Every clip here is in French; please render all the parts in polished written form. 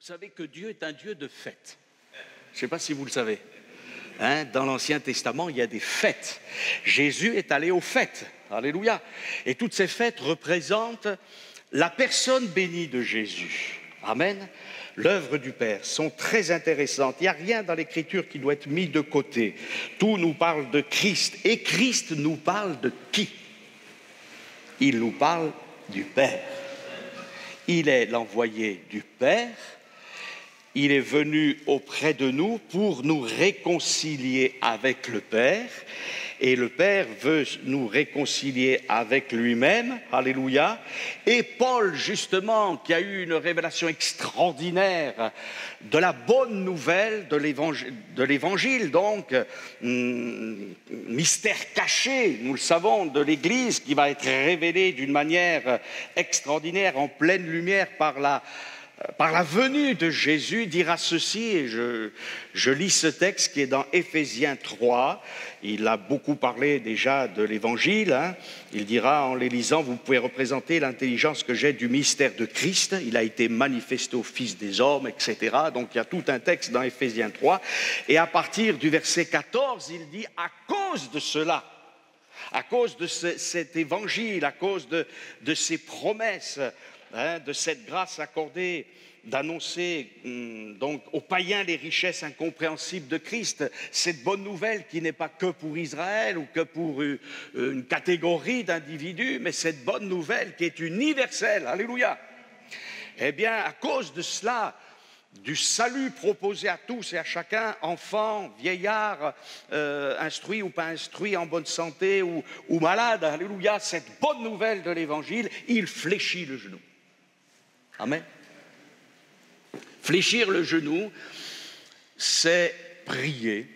Vous savez que Dieu est un Dieu de fêtes. Je ne sais pas si vous le savez. Dans l'Ancien Testament, il y a des fêtes. Jésus est allé aux fêtes. Alléluia. Et toutes ces fêtes représentent la personne bénie de Jésus. Amen. L'œuvre du Père sont très intéressantes. Il n'y a rien dans l'Écriture qui doit être mis de côté. Tout nous parle de Christ. Et Christ nous parle de qui? Il nous parle du Père. Il est l'envoyé du Père. Il est venu auprès de nous pour nous réconcilier avec le Père. Et le Père veut nous réconcilier avec lui-même. Alléluia. Et Paul, justement, qui a eu une révélation extraordinaire de la bonne nouvelle de l'Évangile, donc, mystère caché, nous le savons, de l'Église, qui va être révélé d'une manière extraordinaire, en pleine lumière par la venue de Jésus, dira ceci, et je lis ce texte qui est dans Éphésiens 3, il a beaucoup parlé déjà de l'Évangile, il dira en les lisant, vous pouvez représenter l'intelligence que j'ai du mystère de Christ, il a été manifesté au Fils des hommes, etc. Donc il y a tout un texte dans Éphésiens 3, et à partir du verset 14, il dit, à cause de cela, à cause de cet évangile, à cause de ces promesses, de cette grâce accordée d'annoncer donc aux païens les richesses incompréhensibles de Christ, cette bonne nouvelle qui n'est pas que pour Israël ou que pour une catégorie d'individus, mais cette bonne nouvelle qui est universelle, alléluia. Eh bien, à cause de cela, du salut proposé à tous et à chacun, enfants, vieillards, instruits ou pas instruits, en bonne santé ou malades, alléluia, cette bonne nouvelle de l'Évangile, il fléchit le genou. Amen. Fléchir le genou, c'est prier,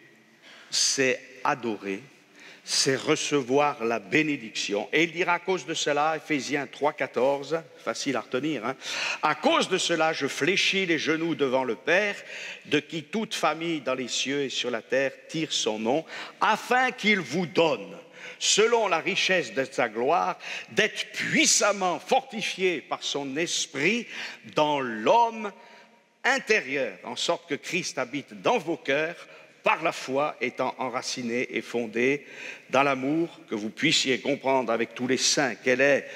c'est adorer, c'est recevoir la bénédiction. Et il dira à cause de cela, Éphésiens 3, 14, facile à retenir, à cause de cela, je fléchis les genoux devant le Père, de qui toute famille dans les cieux et sur la terre tire son nom, afin qu'il vous donne, selon la richesse de sa gloire, d'être puissamment fortifié par son esprit dans l'homme intérieur, en sorte que Christ habite dans vos cœurs, par la foi étant enraciné et fondé dans l'amour, que vous puissiez comprendre avec tous les saints quelle est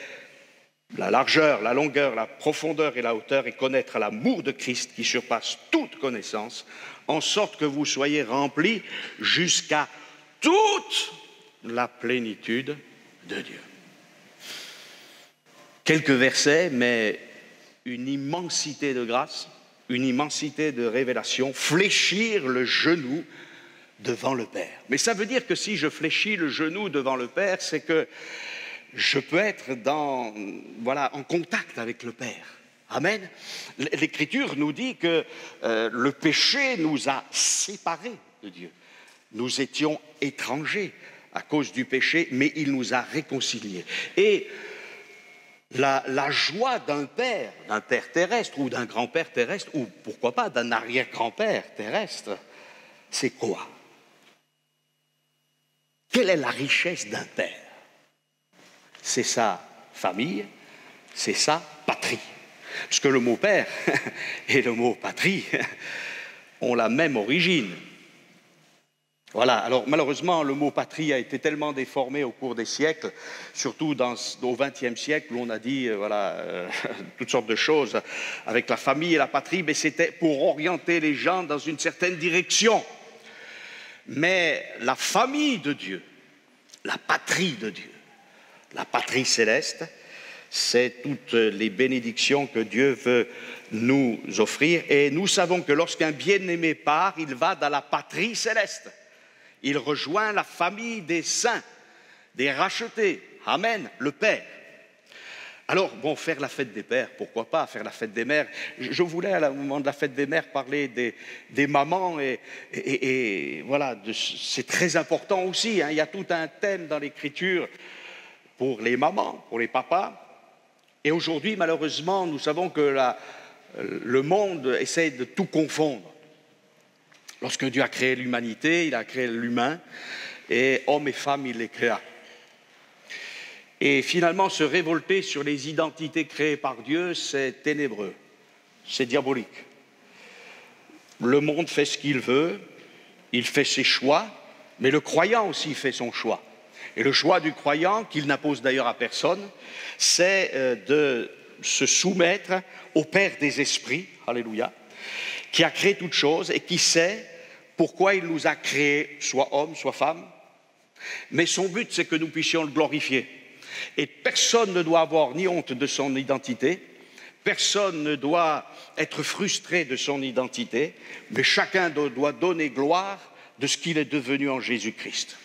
la largeur, la longueur, la profondeur et la hauteur, et connaître l'amour de Christ qui surpasse toute connaissance, en sorte que vous soyez remplis jusqu'à toute la plénitude de Dieu. Quelques versets, mais une immensité de grâce, une immensité de révélation, fléchir le genou devant le Père. Mais ça veut dire que si je fléchis le genou devant le Père, c'est que je peux être en contact avec le Père. Amen. L'Écriture nous dit que le péché nous a séparés de Dieu. Nous étions étrangers à cause du péché, mais il nous a réconciliés. Et la joie d'un père terrestre ou d'un grand-père terrestre, ou pourquoi pas d'un arrière-grand-père terrestre, c'est quoi? Quelle est la richesse d'un père? C'est sa famille, c'est sa patrie. Parce que le mot père et le mot patrie ont la même origine. Voilà, alors malheureusement, le mot patrie a été tellement déformé au cours des siècles, surtout au XXe siècle, où on a dit toutes sortes de choses avec la famille et la patrie, mais c'était pour orienter les gens dans une certaine direction. Mais la famille de Dieu, la patrie de Dieu, la patrie céleste, c'est toutes les bénédictions que Dieu veut nous offrir. Et nous savons que lorsqu'un bien-aimé part, il va dans la patrie céleste. Il rejoint la famille des saints, des rachetés. Amen, le Père. Alors, faire la fête des pères, pourquoi pas faire la fête des mères. Je voulais, au moment de la fête des mères, parler des mamans et voilà, c'est très important aussi. Il y a tout un thème dans l'Écriture pour les mamans, pour les papas. Et aujourd'hui, malheureusement, nous savons que le monde essaie de tout confondre. Lorsque Dieu a créé l'humanité, il a créé l'humain, et hommes et femmes, il les créa. Et finalement, se révolter sur les identités créées par Dieu, c'est ténébreux, c'est diabolique. Le monde fait ce qu'il veut, il fait ses choix, mais le croyant aussi fait son choix. Et le choix du croyant, qu'il n'impose d'ailleurs à personne, c'est de se soumettre au Père des esprits, alléluia, qui a créé toutes choses et qui sait pourquoi il nous a créés, soit hommes, soit femmes. Mais son but, c'est que nous puissions le glorifier. Et personne ne doit avoir ni honte de son identité, personne ne doit être frustré de son identité, mais chacun doit donner gloire de ce qu'il est devenu en Jésus-Christ.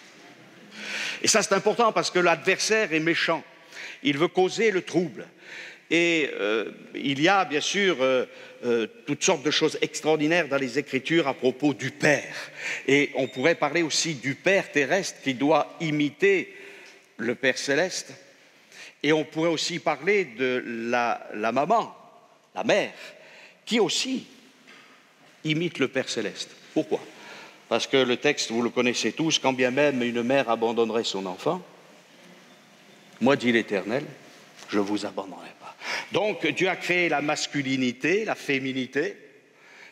Et ça, c'est important parce que l'adversaire est méchant. Il veut causer le trouble. Et il y a bien sûr toutes sortes de choses extraordinaires dans les Écritures à propos du Père. Et on pourrait parler aussi du Père terrestre qui doit imiter le Père céleste. Et on pourrait aussi parler de la maman, la mère, qui aussi imite le Père céleste. Pourquoi ? Parce que le texte, vous le connaissez tous, quand bien même une mère abandonnerait son enfant, moi, dit l'Éternel, je ne vous abandonnerai pas. Donc, Dieu a créé la masculinité, la féminité.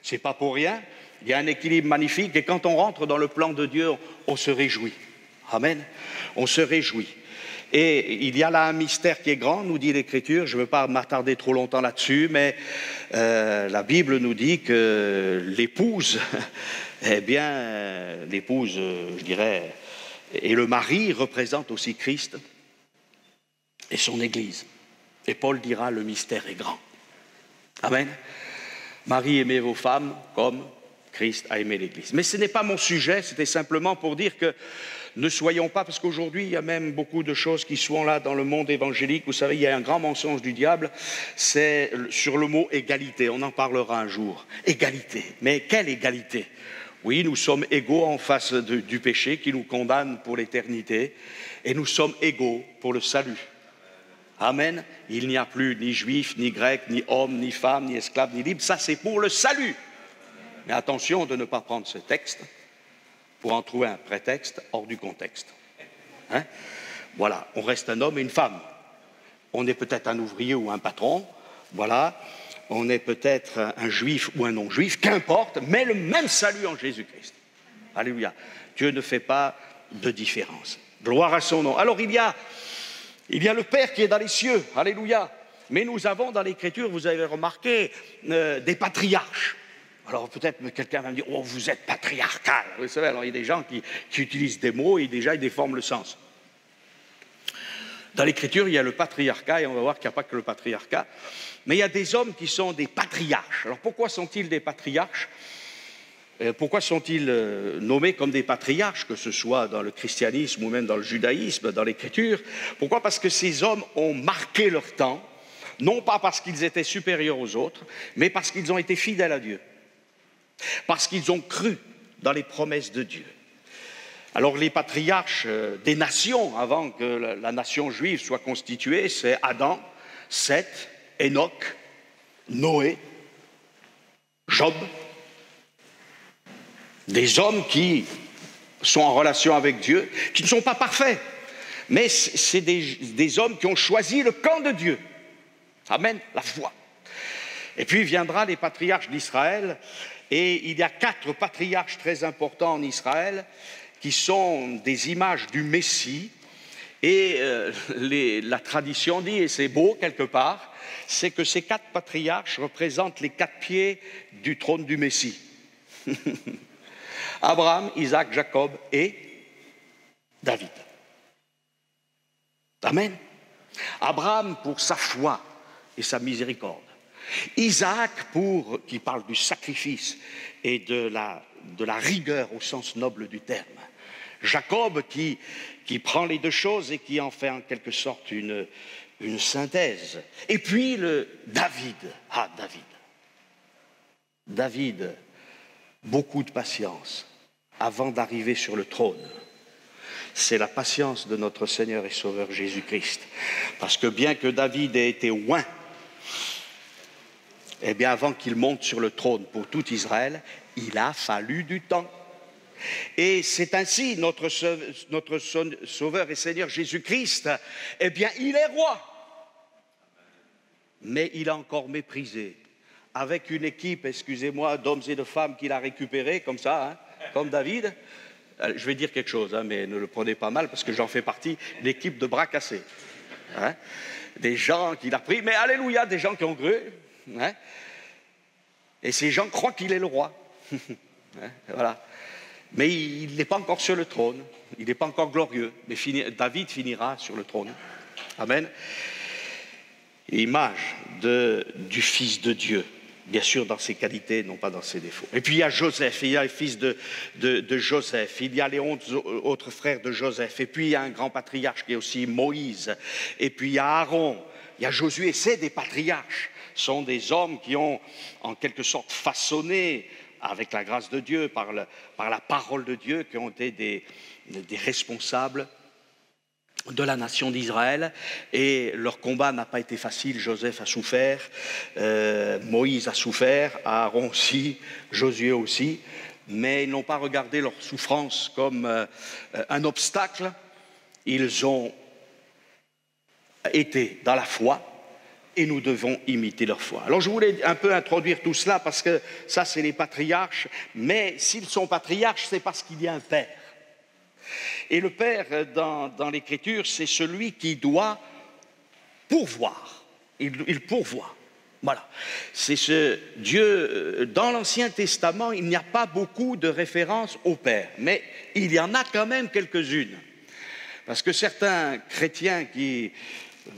Ce n'est pas pour rien. Il y a un équilibre magnifique. Et quand on rentre dans le plan de Dieu, on se réjouit. Amen. On se réjouit. Et il y a là un mystère qui est grand, nous dit l'Écriture. Je ne veux pas m'attarder trop longtemps là-dessus, mais la Bible nous dit que l'épouse, eh bien, l'épouse, je dirais, et le mari représentent aussi Christ et son Église. Et Paul dira, le mystère est grand. Amen. Marie, aimez vos femmes comme Christ a aimé l'Église. Mais ce n'est pas mon sujet, c'était simplement pour dire que ne soyons pas, parce qu'aujourd'hui, il y a même beaucoup de choses qui sont là dans le monde évangélique. Vous savez, il y a un grand mensonge du diable, c'est sur le mot égalité. On en parlera un jour. Égalité. Mais quelle égalité ? Oui, nous sommes égaux en face du péché qui nous condamne pour l'éternité, et nous sommes égaux pour le salut. Amen. Il n'y a plus ni juif, ni grec, ni homme, ni femme, ni esclave, ni libre. Ça, c'est pour le salut. Mais attention de ne pas prendre ce texte pour en trouver un prétexte hors du contexte. Hein ? Voilà, on reste un homme et une femme. On est peut-être un ouvrier ou un patron, voilà. On est peut-être un juif ou un non-juif, qu'importe, mais le même salut en Jésus-Christ. Alléluia. Dieu ne fait pas de différence. Gloire à son nom. Alors il y a le Père qui est dans les cieux, alléluia. Mais nous avons dans l'Écriture, vous avez remarqué, des patriarches. Alors peut-être quelqu'un va me dire, oh, vous êtes patriarcal. Vous savez, alors il y a des gens qui utilisent des mots et déjà ils déforment le sens. Dans l'Écriture, il y a le patriarcat, et on va voir qu'il n'y a pas que le patriarcat, mais il y a des hommes qui sont des patriarches. Alors pourquoi sont-ils des patriarches ? Pourquoi sont-ils nommés comme des patriarches, que ce soit dans le christianisme ou même dans le judaïsme, dans l'Écriture ? Pourquoi ? Parce que ces hommes ont marqué leur temps, non pas parce qu'ils étaient supérieurs aux autres, mais parce qu'ils ont été fidèles à Dieu, parce qu'ils ont cru dans les promesses de Dieu. Alors les patriarches des nations, avant que la nation juive soit constituée, c'est Adam, Seth, Enoch, Noé, Job. Des hommes qui sont en relation avec Dieu, qui ne sont pas parfaits, mais c'est des hommes qui ont choisi le camp de Dieu. Amen, la foi. Et puis viendra les patriarches d'Israël, et il y a 4 patriarches très importants en Israël qui sont des images du Messie, et la tradition dit, et c'est beau quelque part, c'est que ces 4 patriarches représentent les 4 pieds du trône du Messie. Abraham, Isaac, Jacob et David. Amen. Abraham pour sa foi et sa miséricorde. Isaac qui parle du sacrifice et de la rigueur au sens noble du terme. Jacob qui prend les deux choses et qui en fait en quelque sorte une synthèse. Et puis David. Ah, David, beaucoup de patience avant d'arriver sur le trône. C'est la patience de notre Seigneur et Sauveur Jésus-Christ. Parce que bien que David ait été oint, eh bien avant qu'il monte sur le trône pour tout Israël, il a fallu du temps. Et c'est ainsi notre Sauveur et Seigneur Jésus-Christ, eh bien il est roi. Mais il a encore méprisé avec une équipe, excusez-moi, d'hommes et de femmes qu'il a récupérés, comme ça, hein, comme David. Je vais dire quelque chose, hein, mais ne le prenez pas mal, parce que j'en fais partie, l'équipe de bras cassés. Hein, des gens qu'il a pris, mais alléluia, des gens qui ont cru. Hein, et ces gens croient qu'il est le roi. Hein, voilà. Mais il n'est pas encore sur le trône, il n'est pas encore glorieux, mais David finira sur le trône. Amen. Image du Fils de Dieu, bien sûr dans ses qualités, non pas dans ses défauts. Et puis il y a Joseph, il y a les fils de Joseph, il y a les 11 autres frères de Joseph, et puis il y a un grand patriarche qui est aussi Moïse, et puis il y a Aaron, il y a Josué, c'est des patriarches, ce sont des hommes qui ont en quelque sorte façonné, avec la grâce de Dieu, par la parole de Dieu, qui ont été des responsables de la nation d'Israël, et leur combat n'a pas été facile. Joseph a souffert, Moïse a souffert, Aaron aussi, Josué aussi, mais ils n'ont pas regardé leur souffrance comme un obstacle. Ils ont été dans la foi, et nous devons imiter leur foi. Alors je voulais un peu introduire tout cela, parce que ça c'est les patriarches, mais s'ils sont patriarches, c'est parce qu'il y a un père. Et le Père, dans l'Écriture, c'est celui qui doit pourvoir. Il pourvoit. Voilà. C'est ce Dieu. Dans l'Ancien Testament, il n'y a pas beaucoup de références au Père, mais il y en a quand même quelques-unes. Parce que certains chrétiens qui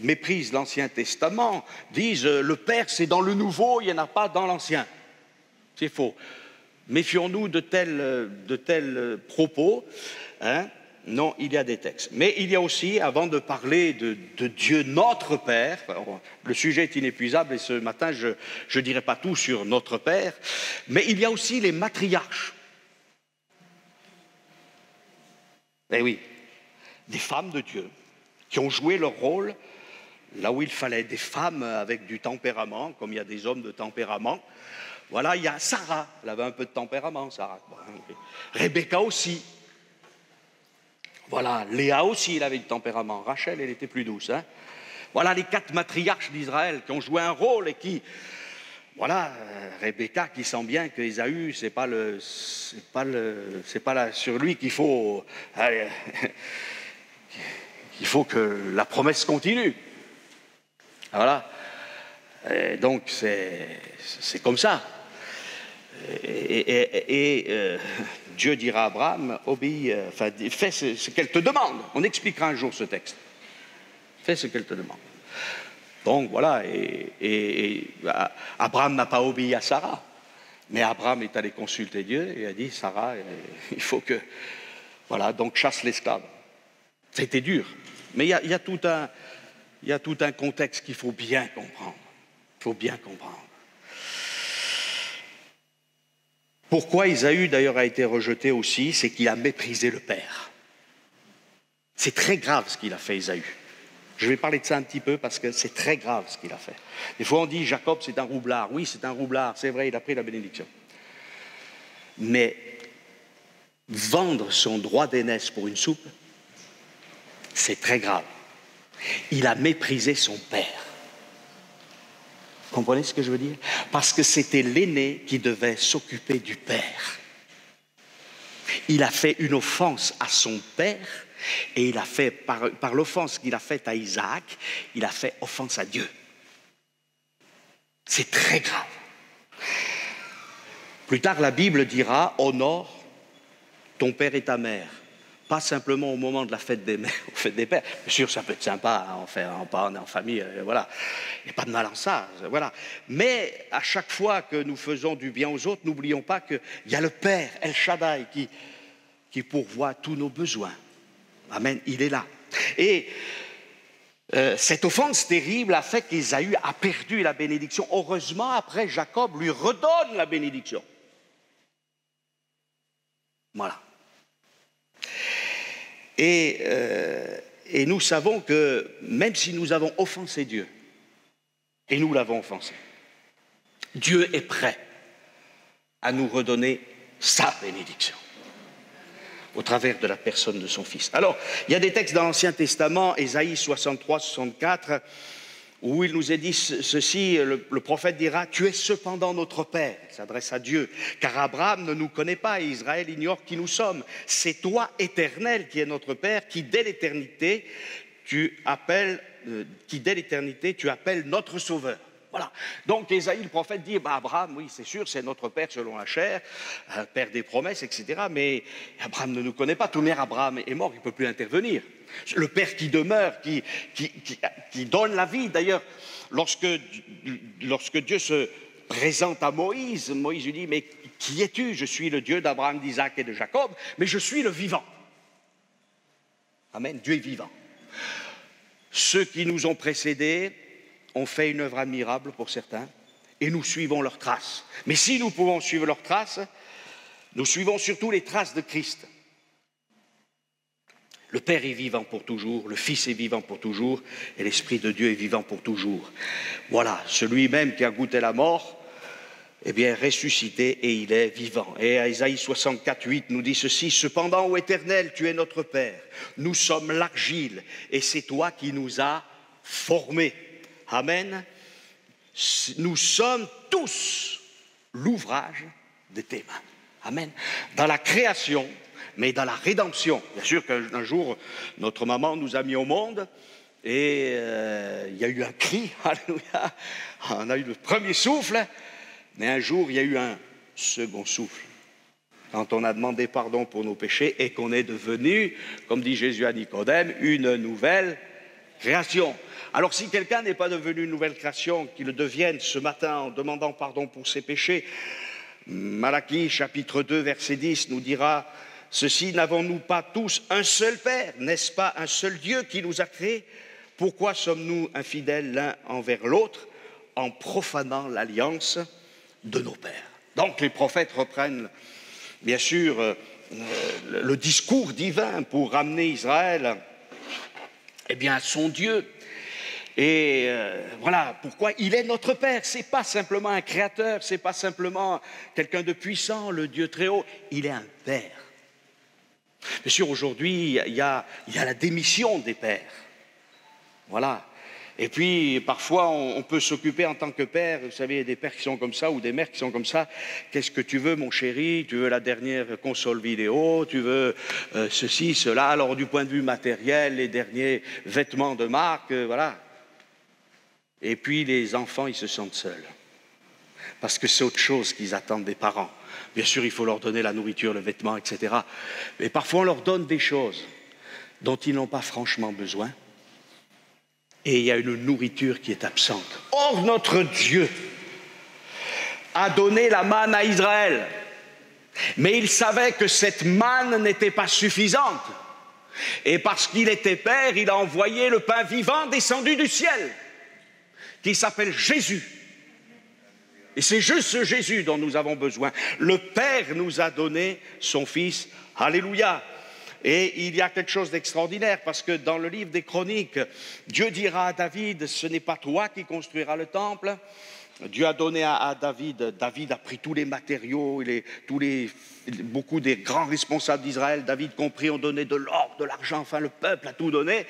méprisent l'Ancien Testament disent le Père, c'est dans le Nouveau, il n'y en a pas dans l'Ancien. C'est faux. Méfions-nous de tels propos. Hein? Non, il y a des textes. Mais il y a aussi, avant de parler de Dieu notre Père, le sujet est inépuisable et ce matin je ne dirai pas tout sur notre Père, mais il y a aussi les matriarches. Eh oui, des femmes de Dieu qui ont joué leur rôle là où il fallait, des femmes avec du tempérament, comme il y a des hommes de tempérament. Voilà, il y a Sarah, elle avait un peu de tempérament, Sarah. Rebecca aussi. Voilà, Léa aussi, elle avait du tempérament. Rachel, elle était plus douce. Hein. Voilà les 4 matriarches d'Israël qui ont joué un rôle et qui... Voilà, Rebecca qui sent bien qu'Ésaü, c'est pas sur lui qu'il faut... il faut que la promesse continue. Voilà. Et donc, c'est comme ça. Dieu dira à Abraham, obéis, fais ce qu'elle te demande. On expliquera un jour ce texte. Fais ce qu'elle te demande. Donc voilà, et Abraham n'a pas obéi à Sarah, mais Abraham est allé consulter Dieu et a dit, Sarah, il faut que... Voilà, donc chasse l'esclave. C'était dur, mais il y a tout un contexte qu'il faut bien comprendre. Il faut bien comprendre. Pourquoi Ésaü d'ailleurs a été rejeté aussi, c'est qu'il a méprisé le Père. C'est très grave ce qu'il a fait, Ésaü. Je vais parler de ça un petit peu parce que c'est très grave ce qu'il a fait. Des fois on dit Jacob c'est un roublard. Oui, c'est un roublard, c'est vrai, il a pris la bénédiction. Mais vendre son droit d'aînesse pour une soupe, c'est très grave. Il a méprisé son père. Vous comprenez ce que je veux dire? Parce que c'était l'aîné qui devait s'occuper du père. Il a fait une offense à son père et il a fait, par l'offense qu'il a faite à Isaac, il a fait offense à Dieu. C'est très grave. Plus tard, la Bible dira « Honore ton père et ta mère ». Pas simplement au moment de la fête des mères, au fête des pères. Bien sûr, ça peut être sympa, on est en famille, voilà. Il n'y a pas de mal en ça, voilà. Mais à chaque fois que nous faisons du bien aux autres, n'oublions pas qu'il y a le Père, El Shaddai, qui pourvoit tous nos besoins. Amen, il est là. Et cette offense terrible a fait qu'Ésaü a perdu la bénédiction. Heureusement, après, Jacob lui redonne la bénédiction. Voilà. Et nous savons que même si nous avons offensé Dieu, et nous l'avons offensé, Dieu est prêt à nous redonner sa bénédiction au travers de la personne de son Fils. Alors, il y a des textes dans l'Ancien Testament, Ésaïe 63, 64, où il nous est dit ceci, le prophète dira, « Tu es cependant notre Père », il s'adresse à Dieu, « car Abraham ne nous connaît pas et Israël ignore qui nous sommes. C'est toi, Éternel, qui es notre Père, qui dès l'éternité, tu appelles notre Sauveur. » Voilà. Donc Ésaïe, le prophète, dit, Abraham, oui, c'est sûr, c'est notre Père selon la chair, Père des promesses, etc. Mais Abraham ne nous connaît pas. Tout mère Abraham est mort, il ne peut plus intervenir. Le Père qui demeure, qui donne la vie. D'ailleurs, lorsque Dieu se présente à Moïse, Moïse lui dit, mais qui es-tu? Je suis le Dieu d'Abraham, d'Isaac et de Jacob, mais je suis le vivant. Amen, Dieu est vivant. Ceux qui nous ont précédés ont fait une œuvre admirable pour certains, et nous suivons leurs traces. Mais si nous pouvons suivre leurs traces, nous suivons surtout les traces de Christ. Le Père est vivant pour toujours, le Fils est vivant pour toujours, et l'Esprit de Dieu est vivant pour toujours. Voilà, celui même qui a goûté la mort, eh bien, ressuscité, et il est vivant. Et Isaïe 64, 8 nous dit ceci, « Cependant, ô Éternel, tu es notre Père, nous sommes l'argile, et c'est toi qui nous as formés. » Amen. Nous sommes tous l'ouvrage de tes mains. Amen. Dans la création, mais dans la rédemption. Bien sûr qu'un jour, notre maman nous a mis au monde et il y a eu un cri, alléluia. On a eu le premier souffle, mais un jour, il y a eu un second souffle. Quand on a demandé pardon pour nos péchés et qu'on est devenu, comme dit Jésus à Nicodème, une nouvelle création. Alors si quelqu'un n'est pas devenu une nouvelle création, qu'il le devienne ce matin en demandant pardon pour ses péchés, Malachie chapitre 2 verset 10 nous dira ceci, n'avons-nous pas tous un seul Père? N'est-ce pas un seul Dieu qui nous a créés? Pourquoi sommes-nous infidèles l'un envers l'autre en profanant l'alliance de nos pères? Donc les prophètes reprennent bien sûr le discours divin pour ramener Israël à son Dieu. Et voilà pourquoi il est notre Père. Ce n'est pas simplement un créateur, ce n'est pas simplement quelqu'un de puissant, le Dieu très haut, il est un Père. Bien sûr, aujourd'hui, il y a la démission des pères. Voilà. Et puis, parfois, on peut s'occuper en tant que père, vous savez, il y a des pères qui sont comme ça ou des mères qui sont comme ça. Qu'est-ce que tu veux, mon chéri? Tu veux la dernière console vidéo? Tu veux ceci, cela? Alors, du point de vue matériel, les derniers vêtements de marque, voilà. Et puis, les enfants, ils se sentent seuls. Parce que c'est autre chose qu'ils attendent des parents. Bien sûr, il faut leur donner la nourriture, le vêtement, etc. Mais parfois, on leur donne des choses dont ils n'ont pas franchement besoin. Et il y a une nourriture qui est absente. Or, notre Dieu a donné la manne à Israël. Mais il savait que cette manne n'était pas suffisante. Et parce qu'il était Père, il a envoyé le pain vivant descendu du ciel, qui s'appelle Jésus. Et c'est juste ce Jésus dont nous avons besoin. Le Père nous a donné son Fils. Alléluia. Et il y a quelque chose d'extraordinaire parce que dans le livre des Chroniques, Dieu dira à David, ce n'est pas toi qui construiras le temple. Dieu a donné à David, David a pris tous les matériaux, beaucoup des grands responsables d'Israël, David compris, ont donné de l'or, de l'argent, enfin le peuple a tout donné.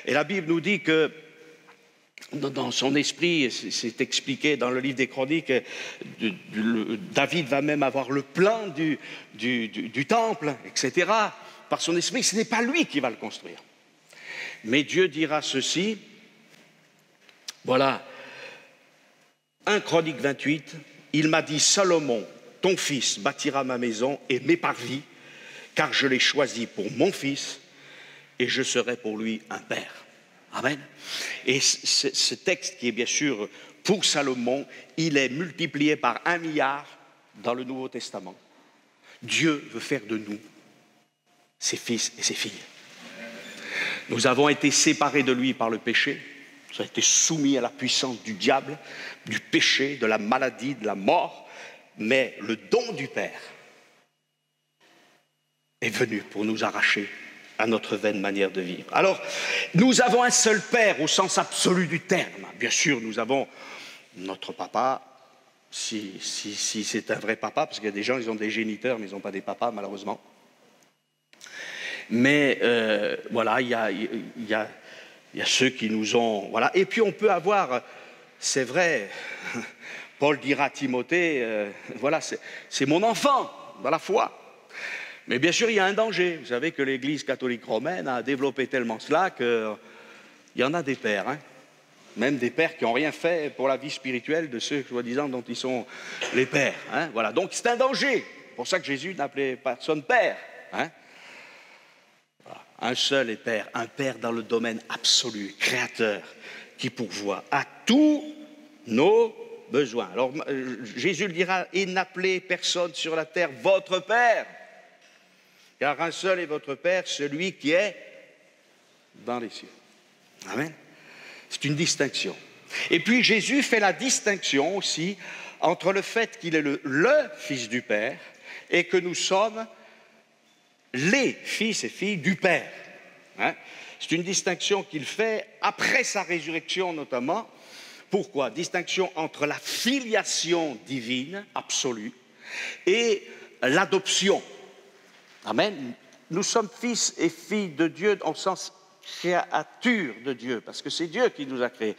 Et la Bible nous dit que dans son esprit, c'est expliqué dans le livre des Chroniques, David va même avoir le plan du temple, etc. Par son esprit, ce n'est pas lui qui va le construire. Mais Dieu dira ceci, voilà, 1 Chronique 28, il m'a dit, Salomon, ton fils bâtira ma maison et mes parvis, car je l'ai choisi pour mon fils et je serai pour lui un père. Amen. Et ce texte qui est bien sûr pour Salomon, il est multiplié par 1 milliard dans le Nouveau Testament. Dieu veut faire de nous ses fils et ses filles. Nous avons été séparés de lui par le péché. Nous avons été soumis à la puissance du diable, du péché, de la maladie, de la mort. Mais le don du Père est venu pour nous arracher à notre vaine manière de vivre. Alors, nous avons un seul Père au sens absolu du terme. Bien sûr, nous avons notre papa, si c'est un vrai papa, parce qu'il y a des gens, ils ont des géniteurs, mais ils n'ont pas des papas, malheureusement. Mais voilà, il y a Il y a ceux qui nous ont... Voilà. Et puis on peut avoir, c'est vrai, Paul dira à Timothée, voilà, c'est mon enfant dans la foi. Mais bien sûr, il y a un danger. Vous savez que l'Église catholique romaine a développé tellement cela qu'il y en a des pères, hein, même des pères qui n'ont rien fait pour la vie spirituelle de ceux, soi-disant, dont ils sont les pères. Hein, voilà. Donc c'est un danger. C'est pour ça que Jésus n'appelait personne père. Hein. Voilà. Un seul est père, un père dans le domaine absolu, créateur, qui pourvoit à tous nos besoins. Alors Jésus le dira, et n'appelez personne sur la terre votre père. Car un seul est votre Père, celui qui est dans les cieux. Amen. C'est une distinction. Et puis Jésus fait la distinction aussi entre le fait qu'il est le Fils du Père et que nous sommes les fils et filles du Père. Hein? C'est une distinction qu'il fait après sa résurrection notamment. Pourquoi? Distinction entre la filiation divine absolue et l'adoption. Amen. Nous sommes fils et filles de Dieu au sens créature de Dieu, parce que c'est Dieu qui nous a créés.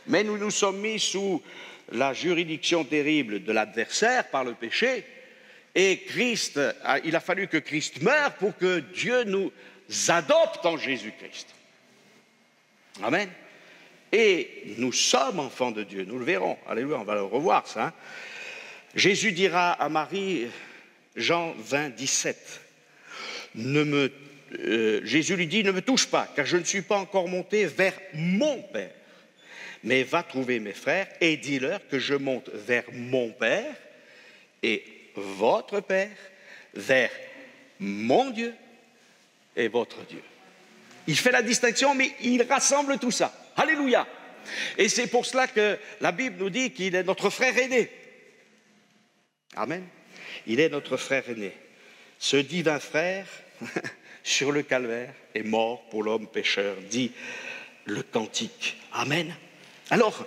Mais nous nous sommes mis sous la juridiction terrible de l'adversaire par le péché, et Christ, il a fallu que Christ meure pour que Dieu nous adopte en Jésus-Christ. Amen. Et nous sommes enfants de Dieu, nous le verrons. Alléluia, on va le revoir ça. Hein. Jésus dira à Marie, Jean 20, 17, Jésus lui dit, ne me touche pas, car je ne suis pas encore monté vers mon Père. Mais va trouver mes frères et dis-leur que je monte vers mon Père et votre Père, vers mon Dieu et votre Dieu. Il fait la distinction, mais il rassemble tout ça. Alléluia. Et c'est pour cela que la Bible nous dit qu'il est notre frère aîné. Amen. Il est notre frère aîné. Ce divin frère, sur le calvaire, est mort pour l'homme pécheur, dit le cantique. Amen. Alors,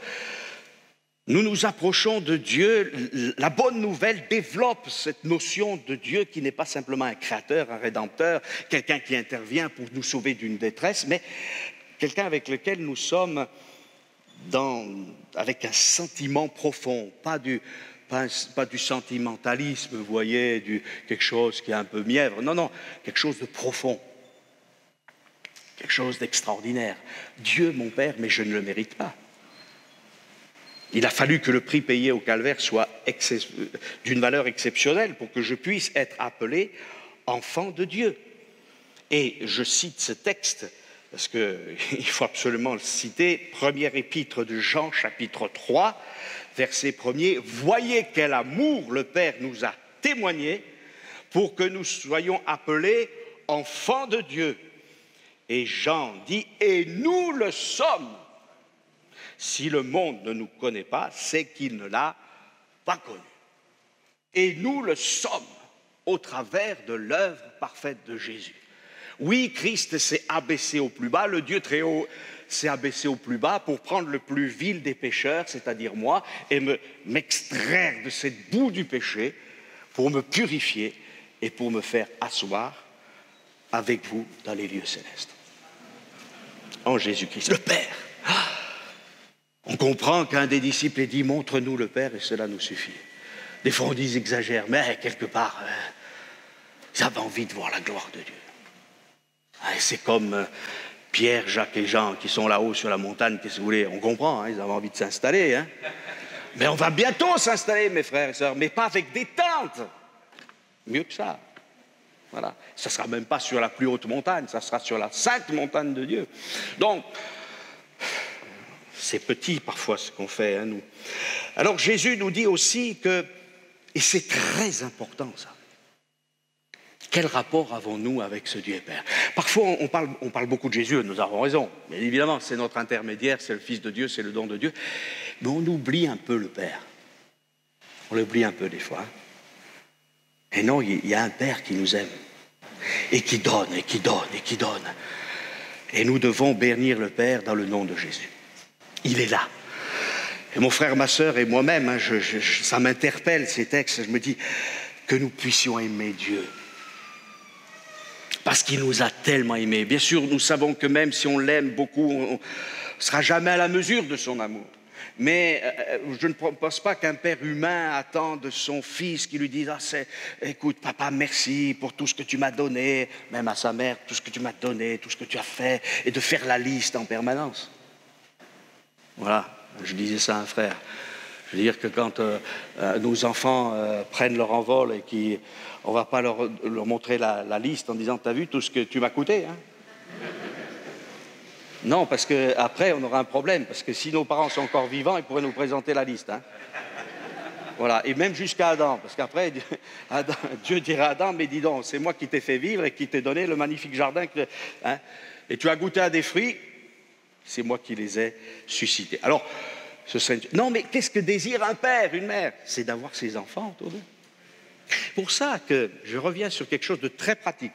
nous nous approchons de Dieu. La bonne nouvelle développe cette notion de Dieu qui n'est pas simplement un créateur, un rédempteur, quelqu'un qui intervient pour nous sauver d'une détresse, mais quelqu'un avec lequel nous sommes avec un sentiment profond, pas du sentimentalisme, vous voyez, quelque chose qui est un peu mièvre. Non, quelque chose de profond, quelque chose d'extraordinaire. Dieu, mon Père, mais je ne le mérite pas. Il a fallu que le prix payé au calvaire soit d'une valeur exceptionnelle pour que je puisse être appelé enfant de Dieu. Et je cite ce texte, parce qu'il faut absolument le citer, première épître de Jean, chapitre 3, verset 1er, « Voyez quel amour le Père nous a témoigné pour que nous soyons appelés enfants de Dieu. » Et Jean dit, « Et nous le sommes. Si le monde ne nous connaît pas, c'est qu'il ne l'a pas connu. Et nous le sommes au travers de l'œuvre parfaite de Jésus. » Oui, Christ s'est abaissé au plus bas, le Dieu très haut s'est abaissé au plus bas pour prendre le plus vil des pécheurs, c'est-à-dire moi, et m'extraire de cette boue du péché pour me purifier et pour me faire asseoir avec vous dans les lieux célestes. En Jésus-Christ, le Père. On comprend qu'un des disciples ait dit « Montre-nous le Père et cela nous suffit ». Des fois on dit ils exagèrent, mais quelque part, ils avaient envie de voir la gloire de Dieu. Et c'est comme Pierre, Jacques et Jean qui sont là-haut sur la montagne, qu'est-ce que vous voulez, on comprend, hein, ils avaient envie de s'installer. Hein. Mais on va bientôt s'installer, mes frères et sœurs, mais pas avec des tentes. Mieux que ça. Voilà. Ça ne sera même pas sur la plus haute montagne, ça sera sur la sainte montagne de Dieu. Donc, c'est petit parfois ce qu'on fait, hein, nous. Alors Jésus nous dit aussi que, et c'est très important ça, quel rapport avons-nous avec ce Dieu Père? Parfois on parle beaucoup de Jésus, nous avons raison, mais évidemment c'est notre intermédiaire, c'est le Fils de Dieu, c'est le don de Dieu, mais on oublie un peu le Père. On l'oublie un peu des fois. Hein. Et non, il y a un Père qui nous aime, et qui donne, et qui donne, et qui donne. Et nous devons bénir le Père dans le nom de Jésus. Il est là. Et mon frère, ma sœur et moi-même, hein, ça m'interpelle ces textes. Je me dis que nous puissions aimer Dieu Parce qu'il nous a tellement aimés. Bien sûr, nous savons que même si on l'aime beaucoup, on ne sera jamais à la mesure de son amour. Mais je ne pense pas qu'un père humain attend de son fils qui lui dise « Écoute, papa, merci pour tout ce que tu m'as donné », même à sa mère, tout ce que tu m'as donné, tout ce que tu as fait, et de faire la liste en permanence. Voilà, je disais ça à un frère. Je veux dire que quand nos enfants prennent leur envol et on ne va pas leur montrer la liste en disant « T'as vu tout ce que tu m'as coûté hein ?» Non, parce qu'après, on aura un problème. Parce que si nos parents sont encore vivants, ils pourraient nous présenter la liste. Hein. Voilà, et même jusqu'à Adam. Parce qu'après, Dieu dira à Adam, mais dis donc, c'est moi qui t'ai fait vivre et qui t'ai donné le magnifique jardin. Hein, et tu as goûté à des fruits, c'est moi qui les ai suscités. Alors, ce serait... Non, mais qu'est-ce que désire un père, une mère? C'est d'avoir ses enfants autour d'eux. Pour ça que je reviens sur quelque chose de très pratique.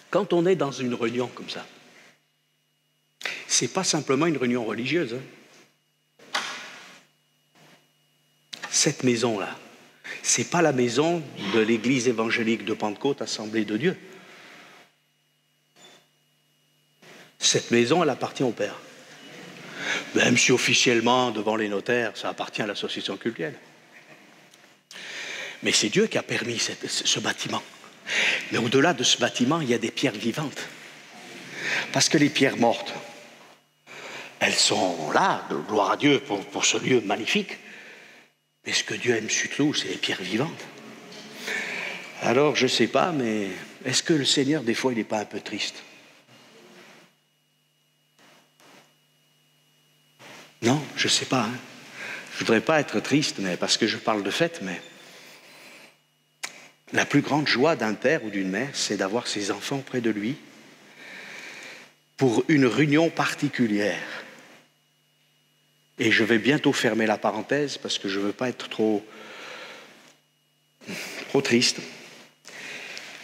Quand on est dans une réunion comme ça, ce n'est pas simplement une réunion religieuse. Hein. Cette maison-là, ce n'est pas la maison de l'église évangélique de Pentecôte, Assemblée de Dieu. Cette maison, elle appartient au Père. Même si officiellement, devant les notaires, ça appartient à l'association cultuelle. Mais c'est Dieu qui a permis ce bâtiment. Mais au-delà de ce bâtiment, il y a des pierres vivantes. Parce que les pierres mortes, elles sont là, de gloire à Dieu pour ce lieu magnifique. Mais ce que Dieu aime surtout, c'est les pierres vivantes. Alors, je ne sais pas, mais est-ce que le Seigneur, des fois, il n'est pas un peu triste? Non, je ne sais pas. Hein. Je ne voudrais pas être triste, mais parce que je parle de fête, mais... La plus grande joie d'un père ou d'une mère, c'est d'avoir ses enfants près de lui pour une réunion particulière. Et je vais bientôt fermer la parenthèse parce que je ne veux pas être trop triste.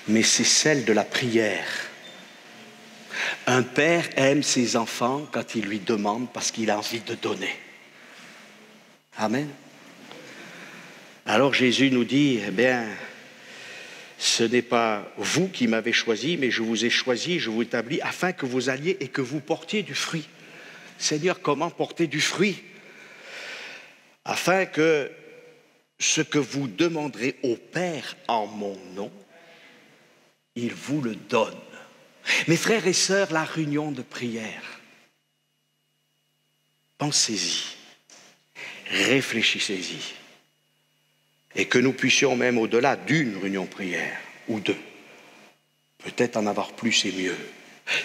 Mais c'est celle de la prière. Un père aime ses enfants quand il lui demande parce qu'il a envie de donner. Amen. Alors Jésus nous dit, eh bien... Ce n'est pas vous qui m'avez choisi, mais je vous ai choisi, je vous établis afin que vous alliez et que vous portiez du fruit. Seigneur, comment porter du fruit? Afin que ce que vous demanderez au Père en mon nom, il vous le donne. Mes frères et sœurs, la réunion de prière, pensez-y, réfléchissez-y. Et que nous puissions même au-delà d'une réunion prière, ou deux, peut-être en avoir plus et mieux.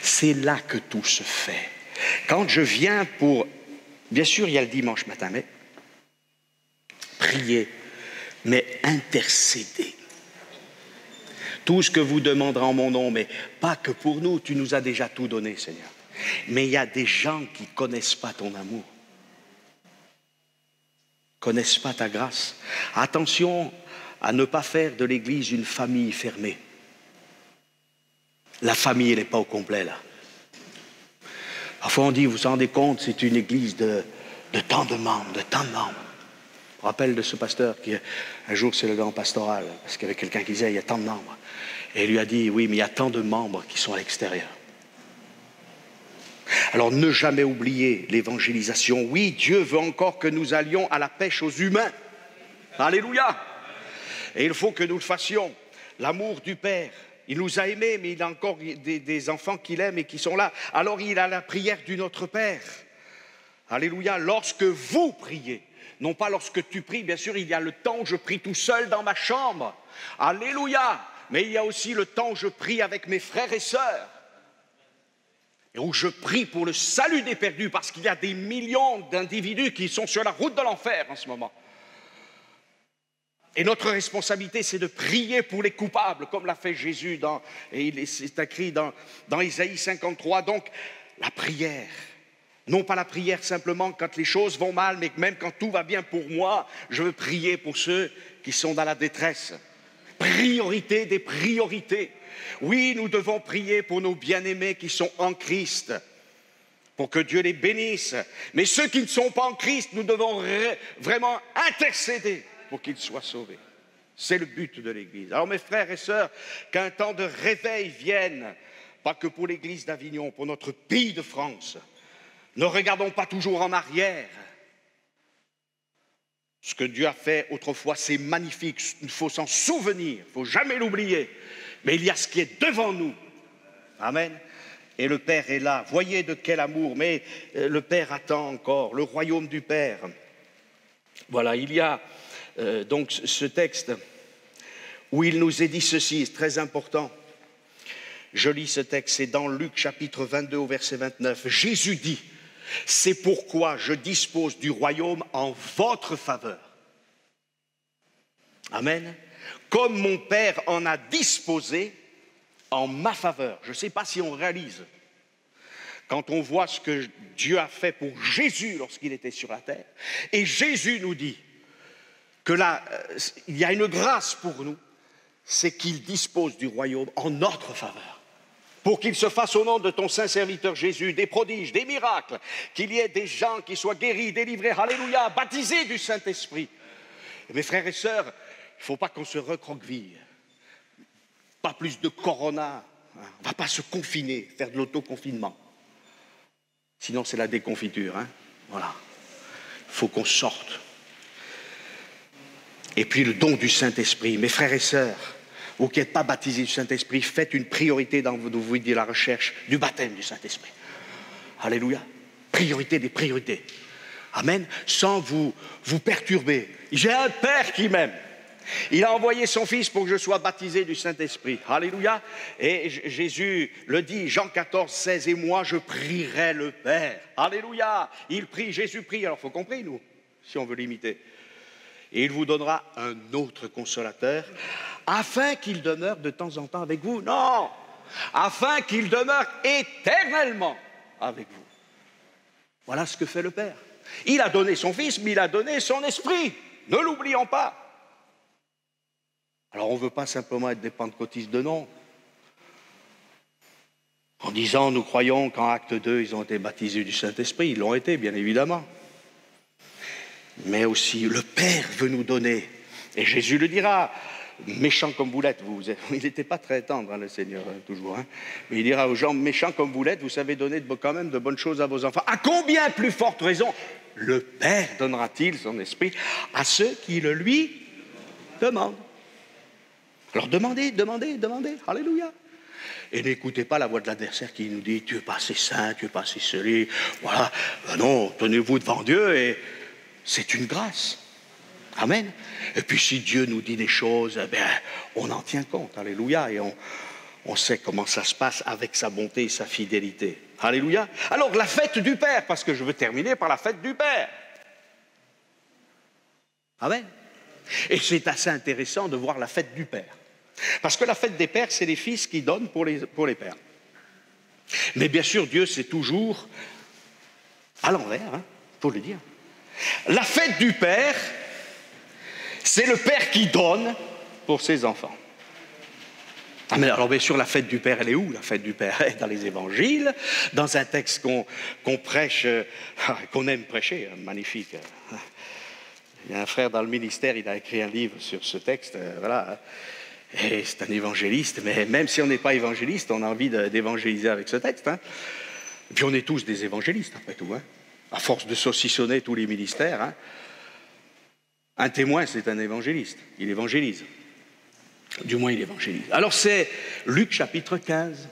C'est là que tout se fait. Quand je viens pour... Bien sûr, il y a le dimanche matin, mais prier, mais intercéder. Tout ce que vous demanderez en mon nom, mais pas que pour nous, tu nous as déjà tout donné, Seigneur. Mais il y a des gens qui ne connaissent pas ton amour. Connaissent pas ta grâce. Attention à ne pas faire de l'Église une famille fermée. La famille, elle n'est pas au complet, là. Parfois, on dit, vous vous rendez compte, c'est une Église de tant de membres, de tant de membres. Je me rappelle de ce pasteur qui, un jour, c'est le grand pastoral, parce qu'il y avait quelqu'un qui disait, il y a tant de membres. Et il lui a dit, oui, mais il y a tant de membres qui sont à l'extérieur. Alors ne jamais oublier l'évangélisation. Oui, Dieu veut encore que nous allions à la pêche aux humains. Alléluia. Et il faut que nous le fassions. L'amour du Père. Il nous a aimés, mais il a encore des enfants qu'il aime et qui sont là. Alors il a la prière du Notre Père. Alléluia. Lorsque vous priez, non pas lorsque tu pries, bien sûr, il y a le temps où je prie tout seul dans ma chambre. Alléluia. Mais il y a aussi le temps où je prie avec mes frères et sœurs. Et où je prie pour le salut des perdus, parce qu'il y a des millions d'individus qui sont sur la route de l'enfer en ce moment. Et notre responsabilité, c'est de prier pour les coupables, comme l'a fait Jésus, et c'est écrit dans Isaïe 53. Donc, la prière, non pas la prière simplement quand les choses vont mal, mais même quand tout va bien pour moi, je veux prier pour ceux qui sont dans la détresse. Priorité des priorités. Oui, nous devons prier pour nos bien-aimés qui sont en Christ, pour que Dieu les bénisse. Mais ceux qui ne sont pas en Christ, nous devons vraiment intercéder pour qu'ils soient sauvés. C'est le but de l'Église. Alors mes frères et sœurs, qu'un temps de réveil vienne, pas que pour l'Église d'Avignon, pour notre pays de France. Ne regardons pas toujours en arrière. Ce que Dieu a fait autrefois, c'est magnifique, il faut s'en souvenir, il ne faut jamais l'oublier. Mais il y a ce qui est devant nous. Amen. Et le Père est là. Voyez de quel amour, mais le Père attend encore, le royaume du Père. Voilà, il y a donc ce texte où il nous est dit ceci, c'est très important. Je lis ce texte, c'est dans Luc chapitre 22 au verset 29. Jésus dit, c'est pourquoi je dispose du royaume en votre faveur. Amen. Comme mon Père en a disposé en ma faveur. Je ne sais pas si on réalise. Quand on voit ce que Dieu a fait pour Jésus lorsqu'il était sur la terre, et Jésus nous dit que là, il y a une grâce pour nous, c'est qu'il dispose du royaume en notre faveur. Pour qu'il se fasse au nom de ton saint serviteur Jésus des prodiges, des miracles, qu'il y ait des gens qui soient guéris, délivrés, alléluia, baptisés du Saint-Esprit. Et mes frères et sœurs, il ne faut pas qu'on se recroqueville. Pas plus de corona. On ne va pas se confiner, faire de l'autoconfinement. Sinon, c'est la déconfiture. Voilà. Il faut qu'on sorte. Et puis le don du Saint-Esprit. Mes frères et sœurs, vous qui n'êtes pas baptisés du Saint-Esprit, faites une priorité dans vos vies de la recherche du baptême du Saint-Esprit. Alléluia. Priorité des priorités. Amen. Sans vous perturber. J'ai un Père qui m'aime. Il a envoyé son Fils pour que je sois baptisé du Saint-Esprit. Alléluia. Et Jésus le dit, Jean 14, 16, et moi je prierai le Père. Alléluia. Il prie, Jésus prie. Alors il faut qu'on prie, nous, si on veut l'imiter. Et il vous donnera un autre consolateur, afin qu'il demeure de temps en temps avec vous. Non, afin qu'il demeure éternellement avec vous. Voilà ce que fait le Père. Il a donné son Fils, mais il a donné son Esprit. Ne l'oublions pas. Alors on ne veut pas simplement être des pentecôtistes de nom. En disant, nous croyons qu'en acte 2, ils ont été baptisés du Saint-Esprit. Ils l'ont été, bien évidemment. Mais aussi, le Père veut nous donner. Et Jésus le dira, méchants comme vous l'êtes, il n'était pas très tendre, le Seigneur, toujours. Mais il dira aux gens, méchants comme vous l'êtes, vous savez donner quand même de bonnes choses à vos enfants. À combien plus forte raison le Père donnera-t-il son esprit à ceux qui le lui demandent. Alors demandez. Alléluia. Et n'écoutez pas la voix de l'adversaire qui nous dit, tu n'es pas assez saint, tu n'es pas assez celui. Voilà. Non, tenez-vous devant Dieu et c'est une grâce. Amen. Et puis si Dieu nous dit des choses, on en tient compte. Alléluia. Et on sait comment ça se passe avec sa bonté et sa fidélité. Alléluia. Alors la fête du Père, parce que je veux terminer par la fête du Père. Amen. Et c'est assez intéressant de voir la fête du Père. Parce que la fête des pères, c'est les fils qui donnent pour les pères. Mais bien sûr, Dieu, c'est toujours à l'envers, il faut le dire. La fête du Père, c'est le Père qui donne pour ses enfants. Ah mais alors bien sûr, la fête du Père, elle est où, la fête du Père? Elle est dans les évangiles, dans un texte qu'on prêche, qu'on aime prêcher, magnifique. Il y a un frère dans le ministère, il a écrit un livre sur ce texte, voilà. Et c'est un évangéliste, mais même si on n'est pas évangéliste, on a envie d'évangéliser avec ce texte. Et puis on est tous des évangélistes, après tout. À force de saucissonner tous les ministères. Un témoin, c'est un évangéliste. Il évangélise. Du moins, il évangélise. Alors c'est Luc chapitre 15.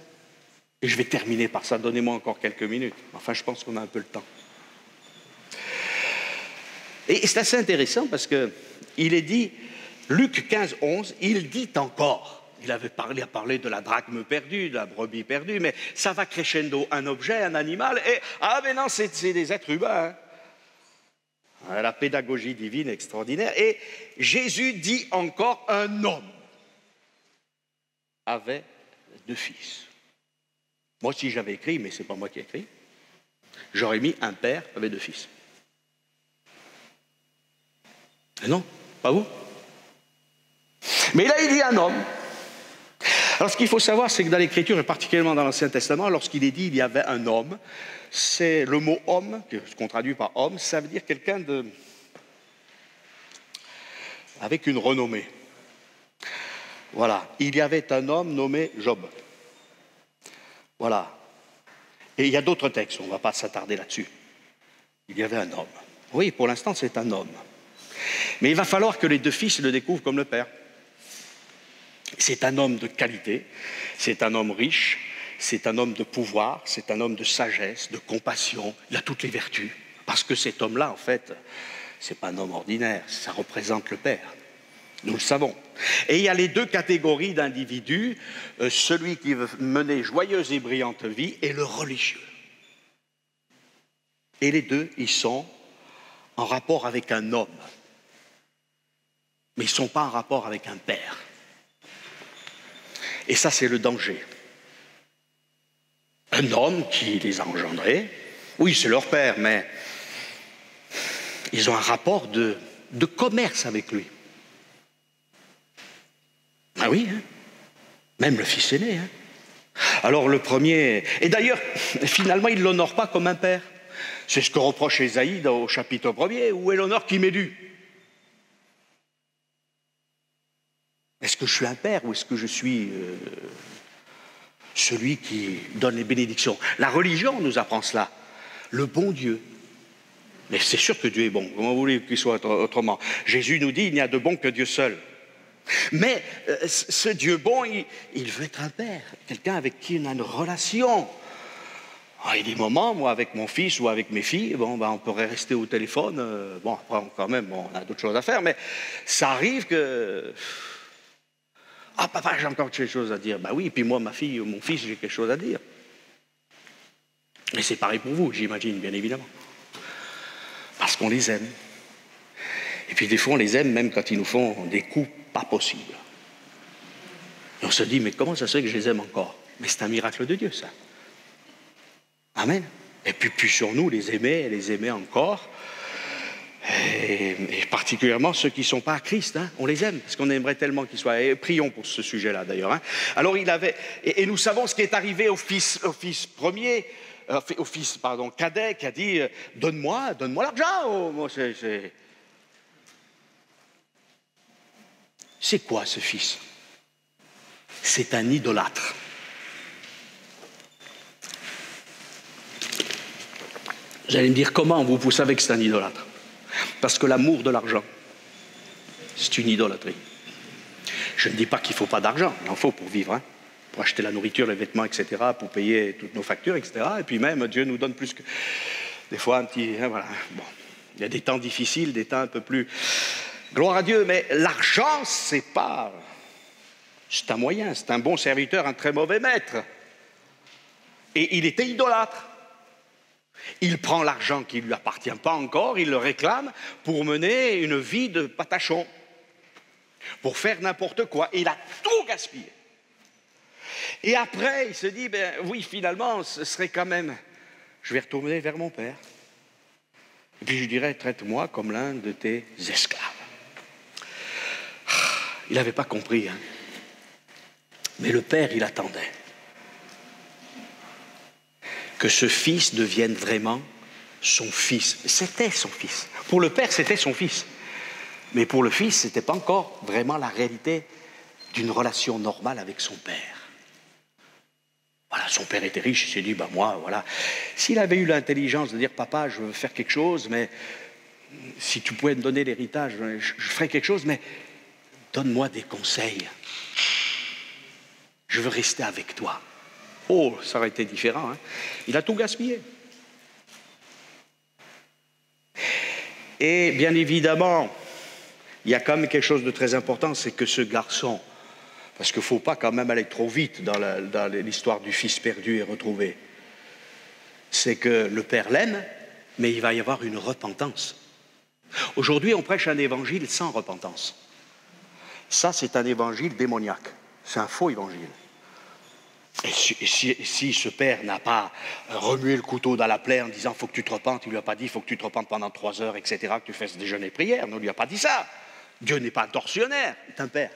Et je vais terminer par ça. Donnez-moi encore quelques minutes. Enfin, je pense qu'on a un peu le temps. Et c'est assez intéressant parce qu'il est dit... Luc 15, 11, il dit encore, il a parlé de la drachme perdue, de la brebis perdue, mais ça va crescendo, un objet, un animal, et mais non, c'est des êtres humains. La pédagogie divine extraordinaire. Et Jésus dit encore, un homme avait 2 fils. Moi, si j'avais écrit, mais ce n'est pas moi qui ai écrit, j'aurais mis un père avait 2 fils. Mais non, pas vous. Mais là, il dit un homme. Alors, ce qu'il faut savoir, c'est que dans l'Écriture, et particulièrement dans l'Ancien Testament, lorsqu'il est dit il y avait un homme, c'est le mot homme, qu'on traduit par homme, ça veut dire quelqu'un avec une renommée. Voilà, il y avait un homme nommé Job. Voilà. Et il y a d'autres textes, on ne va pas s'attarder là-dessus. Il y avait un homme. Oui, pour l'instant, c'est un homme. Mais il va falloir que les deux fils le découvrent comme le père. C'est un homme de qualité, c'est un homme riche, c'est un homme de pouvoir, c'est un homme de sagesse, de compassion, il a toutes les vertus. Parce que cet homme-là, en fait, ce n'est pas un homme ordinaire, ça représente le père. Nous le savons. Et il y a les deux catégories d'individus, celui qui veut mener joyeuse et brillante vie et le religieux. Et les deux, ils sont en rapport avec un homme. Mais ils ne sont pas en rapport avec un père. Et ça, c'est le danger. Un homme qui les a engendrés, oui, c'est leur père, mais ils ont un rapport de commerce avec lui. Ah oui, hein, même le fils aîné. Hein. Alors le premier... Et d'ailleurs, finalement, il ne l'honore pas comme un père. C'est ce que reproche Ésaïe au chapitre 1er. Où est l'honneur qui m'est dû? Est-ce que je suis un père ou est-ce que je suis celui qui donne les bénédictions? La religion nous apprend cela. Le bon Dieu. Mais c'est sûr que Dieu est bon. Comment vous voulez qu'il soit autrement? Jésus nous dit, il n'y a de bon que Dieu seul. Mais ce Dieu bon, il veut être un père, quelqu'un avec qui on a une relation. Il y a des moments, moi, avec mon fils ou avec mes filles, on pourrait rester au téléphone. Après, quand même, on a d'autres choses à faire, mais ça arrive que... Ah, papa, j'ai encore quelque chose à dire. Ben oui, et puis moi, ma fille ou mon fils, j'ai quelque chose à dire. Et c'est pareil pour vous, j'imagine, bien évidemment. Parce qu'on les aime. Et puis des fois, on les aime même quand ils nous font des coups pas possibles. Et on se dit, mais comment ça se fait que je les aime encore? Mais c'est un miracle de Dieu, ça. Amen. Et puis sur nous, les aimer encore. Et particulièrement ceux qui ne sont pas à Christ, hein, on les aime, parce qu'on aimerait tellement qu'ils soient. Et prions pour ce sujet-là, d'ailleurs. Hein. Alors, il avait... Et nous savons ce qui est arrivé au fils premier, au fils, cadet, qui a dit, donne-moi l'argent. C'est quoi ce fils? C'est un idolâtre. Vous allez me dire comment vous savez que c'est un idolâtre? Parce que l'amour de l'argent, c'est une idolâtrie. Je ne dis pas qu'il ne faut pas d'argent, il en faut pour vivre, hein, pour acheter la nourriture, les vêtements, etc., pour payer toutes nos factures, etc. Et puis même, Dieu nous donne plus que... Des fois, un petit... Hein, voilà. Bon. Il y a des temps difficiles, des temps un peu plus... Gloire à Dieu, mais l'argent, c'est pas... C'est un moyen, c'est un bon serviteur, un très mauvais maître. Et il était idolâtre. Il prend l'argent qui ne lui appartient pas encore, il le réclame pour mener une vie de patachon, pour faire n'importe quoi. Et il a tout gaspillé. Et après, il se dit, oui, finalement, ce serait quand même... Je vais retourner vers mon père. Et puis je dirais, traite-moi comme l'un de tes esclaves. Il n'avait pas compris, hein. Mais le père, il attendait que ce fils devienne vraiment son fils. C'était son fils. Pour le père, c'était son fils. Mais pour le fils, ce n'était pas encore vraiment la réalité d'une relation normale avec son père. Voilà, son père était riche, il s'est dit, moi, voilà. S'il avait eu l'intelligence de dire, papa, je veux faire quelque chose, mais si tu pouvais me donner l'héritage, je ferais quelque chose, mais donne-moi des conseils. Je veux rester avec toi. Oh, ça aurait été différent. Hein. Il a tout gaspillé. Et bien évidemment, il y a quand même quelque chose de très important, c'est que ce garçon, parce qu'il ne faut pas quand même aller trop vite dans l'histoire du fils perdu et retrouvé, c'est que le père l'aime, mais il va y avoir une repentance. Aujourd'hui, on prêche un évangile sans repentance. Ça, c'est un évangile démoniaque. C'est un faux évangile. Et si ce père n'a pas remué le couteau dans la plaie en disant « faut que tu te repentes », il ne lui a pas dit « il faut que tu te repentes pendant 3 heures, etc., que tu fasses déjeuner et prière », il ne lui a pas dit ça. Dieu n'est pas un tortionnaire, c'est un père.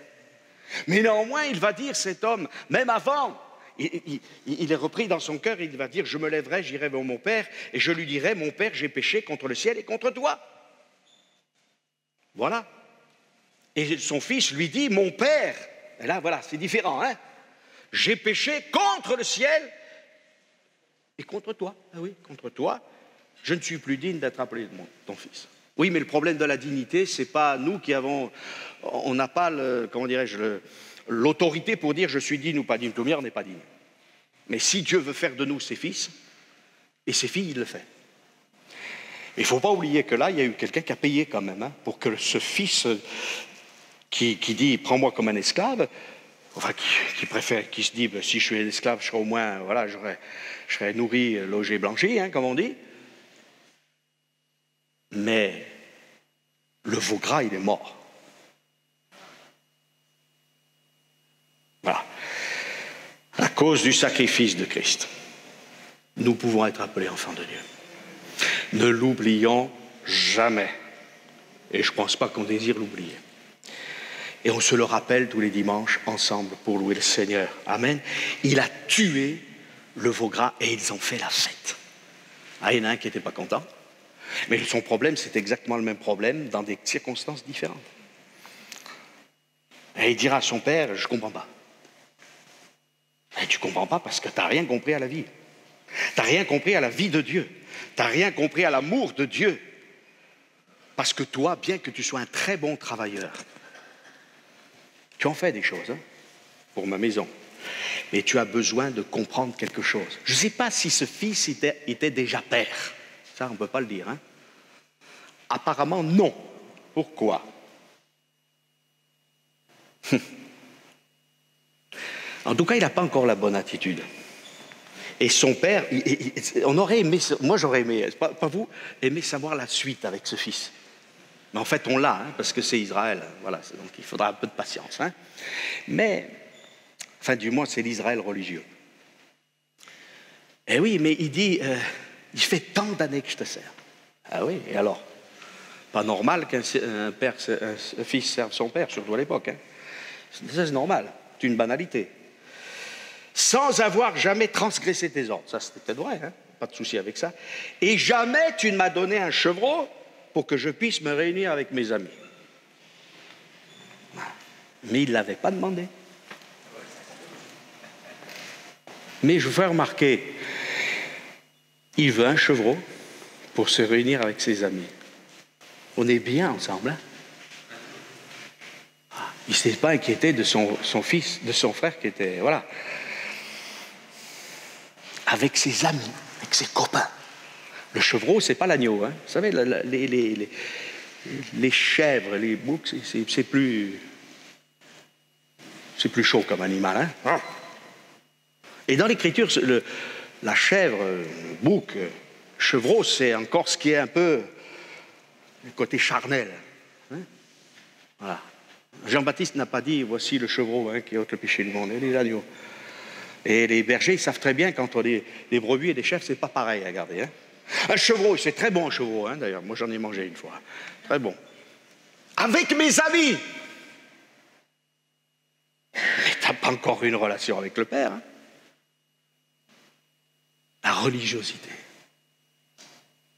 Mais néanmoins, il va dire, cet homme, même avant, il est repris dans son cœur, il va dire « je me lèverai, j'irai vers mon père, et je lui dirai « mon père, j'ai péché contre le ciel et contre toi ». Voilà. Et son fils lui dit « mon père ». Et là, voilà, c'est différent. Hein? J'ai péché contre le ciel et contre toi. Ah oui, contre toi. Je ne suis plus digne d'être appelé ton fils. Oui, mais le problème de la dignité, c'est pas nous qui avons... On n'a pas, comment dirais-je, l'autorité pour dire je suis digne ou pas digne. Tout le monde n'est pas digne. Mais si Dieu veut faire de nous ses fils et ses filles, il le fait. Il ne faut pas oublier que là, il y a eu quelqu'un qui a payé quand même, hein, pour que ce fils qui dit « prends-moi comme un esclave », enfin qui se dit si je suis un esclave, je serai au moins, voilà, je serai nourri, logé, blanchi, hein, comme on dit. Mais le veau gras, il est mort. Voilà. À cause du sacrifice de Christ, nous pouvons être appelés enfants de Dieu. Ne l'oublions jamais. Et je ne pense pas qu'on désire l'oublier. Et on se le rappelle tous les dimanches ensemble pour louer le Seigneur. Amen. Il a tué le veau gras et ils ont fait la fête. Ah, il y en a un qui n'était pas content. Mais son problème, c'est exactement le même problème dans des circonstances différentes. Et il dira à son père, je ne comprends pas. Et tu ne comprends pas parce que tu n'as rien compris à la vie. Tu n'as rien compris à la vie de Dieu. Tu n'as rien compris à l'amour de Dieu. Parce que toi, bien que tu sois un très bon travailleur, tu en fais des choses, hein, pour ma maison. Mais tu as besoin de comprendre quelque chose. Je ne sais pas si ce fils était déjà père. Ça, on ne peut pas le dire. Hein. Apparemment, non. Pourquoi? En tout cas, il n'a pas encore la bonne attitude. Et son père, on aurait aimé, moi j'aurais aimé, pas vous, aimer savoir la suite avec ce fils. Mais en fait, on l'a, hein, parce que c'est Israël. Voilà, donc il faudra un peu de patience. Hein. Mais, enfin, du moins, c'est l'Israël religieux. Eh oui, mais il dit, il fait tant d'années que je te sers. Ah oui, et alors? Pas normal qu'un fils serve son père, surtout à l'époque. Hein. Ça, c'est normal, c'est une banalité. Sans avoir jamais transgressé tes ordres. Ça, c'était peut-être vrai, hein, pas de souci avec ça. Et jamais tu ne m'as donné un chevreau pour que je puisse me réunir avec mes amis. Mais il ne l'avait pas demandé. Mais je vous fais remarquer, il veut un chevreau pour se réunir avec ses amis. On est bien ensemble. Hein? Il ne s'est pas inquiété de son fils, de son frère qui était... Voilà. Avec ses amis, avec ses copains. Le chevreau, ce n'est pas l'agneau. Hein. Vous savez, les chèvres, les boucs, c'est plus chaud comme animal. Hein. Et dans l'Écriture, la chèvre, le bouc, le chevreau, c'est encore ce qui est un peu le côté charnel. Hein. Voilà. Jean-Baptiste n'a pas dit, voici le chevreau qui ôte le péché du monde, et les agneaux. Et les bergers, ils savent très bien qu'entre des brebis et des chèvres, c'est pas pareil, regardez. Hein. Un chevreau, c'est très bon un chevreau, hein, d'ailleurs. Moi, j'en ai mangé une fois. Très bon. Avec mes amis. Mais t'as pas encore une relation avec le Père. Hein. La religiosité.